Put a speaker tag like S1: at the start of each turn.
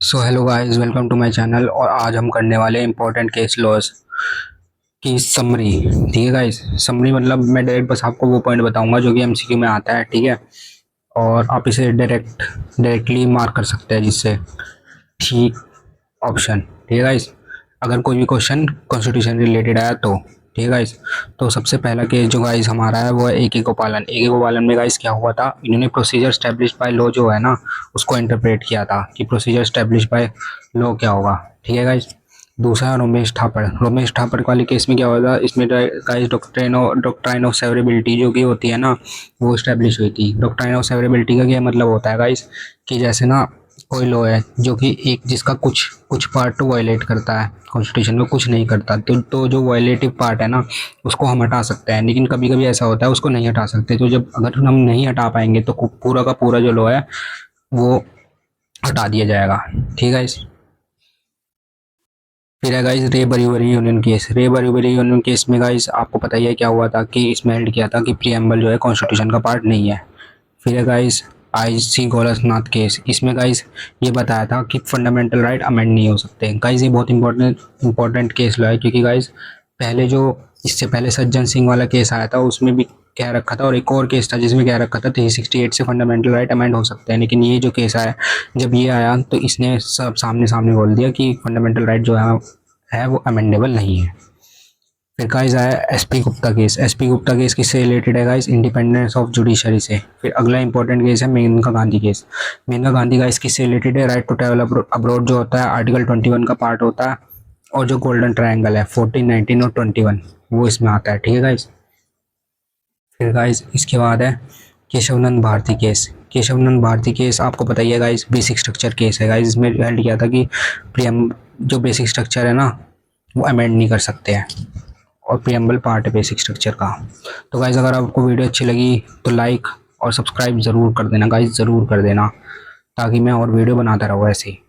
S1: So hello guys, welcome to my channel. और आज हम करने वाले इंपॉर्टेंट केस लॉज की समरी। ठीक है गाइस, समरी मतलब मैं डायरेक्ट बस आपको वो पॉइंट बताऊंगा जो कि एमसीक्यू में आता है। ठीक है, और आप इसे डायरेक्टली मार्क कर सकते हैं जिससे ठीक ऑप्शन। ठीक है गाइस, अगर कोई भी क्वेश्चन कॉन्स्टिट्यूशन रिलेटेड आया तो ठीक है गाइस। तो सबसे पहला केस जो गाइस हमारा है वो है ए के गोपालन। ए के गोपालन में गाइस क्या हुआ था, इन्होंने प्रोसीजर स्टैब्लिश बाय लॉ जो है ना उसको इंटरप्रेट किया था कि प्रोसीजर स्टैब्लिश बाय लॉ क्या होगा। ठीक है गाइस। दूसरा रोमेश ठापर वाले केस में क्या हुआ था, इसमें गाइस डॉक्ट्राइन ऑफ सेवरेबिलिटी जो कि होती है ना वो स्टैब्लिश हुई थी। डॉक्ट्राइन ऑफ सेवरेबिलिटी का क्या मतलब होता है गाइस कि जैसे ना कोई लॉ है जो कि एक जिसका कुछ कुछ पार्ट तो वायलेट करता है कॉन्स्टिट्यूशन में, कुछ नहीं करता, तो जो वायलेटिव पार्ट है ना उसको हम हटा सकते हैं। लेकिन कभी कभी ऐसा होता है उसको नहीं हटा सकते, तो जब अगर हम नहीं हटा पाएंगे तो पूरा का पूरा जो लॉ है वो हटा दिया जाएगा। ठीक है। फिर है गाइस रे बरीवरी यूनियन केस। रे बरीवरी यूनियन केस में गाइस आपको पता ही है क्या हुआ था कि इसमें हेल्ड किया था कि प्रीएम्बल जो है कॉन्स्टिट्यूशन का पार्ट नहीं है। फिर है गाइस आईसी गोरखनाथ केस। इसमें गाइस ये बताया था कि फंडामेंटल राइट अमेंड नहीं हो सकते। गाइस ये बहुत इंपॉर्टेंट केस लो है, क्योंकि गाइस पहले जो इससे पहले सज्जन सिंह वाला केस आया था उसमें भी कह रखा था, और एक और केस था जिसमें कह रखा था 368 से फंडामेंटल राइट अमेंड हो सकते हैं। लेकिन ये जो केस आया, जब ये आया तो इसने सब सामने सामने बोल दिया कि फंडामेंटल राइट जो है वो अमेंडेबल नहीं है। फिर गाइस आया SP Gupta case. SP Gupta case किससे रिलेटेड है गाइस, इंडिपेंडेंस ऑफ जुडिशरी से। फिर अगला इंपॉर्टेंट केस है मेनका गांधी केस। मेनका गांधी गाइस किससे रिलेटेड है, राइट टू ट्रैवल अब्रॉड जो होता है आर्टिकल 21 का पार्ट होता है, और जो गोल्डन ट्रायंगल है 14, 19 और 21 वो इसमें आता है। ठीक है गाइस। फिर गाइस इसके बाद है केशवनंद भारती केस। केशवनंद भारती केस आपको पता ही है गाइस, बेसिक स्ट्रक्चर केस है गाइस। इसमें हेल्ड किया था कि प्रियम जो बेसिक स्ट्रक्चर है ना वो अमेंड नहीं कर सकते हैं, और प्रियम्बल पार्ट है बेसिक स्ट्रक्चर का। तो गाइज अगर आपको वीडियो अच्छी लगी तो लाइक और सब्सक्राइब ज़रूर कर देना गाइज, ज़रूर कर देना, ताकि मैं और वीडियो बनाता रहूँ ऐसे ही।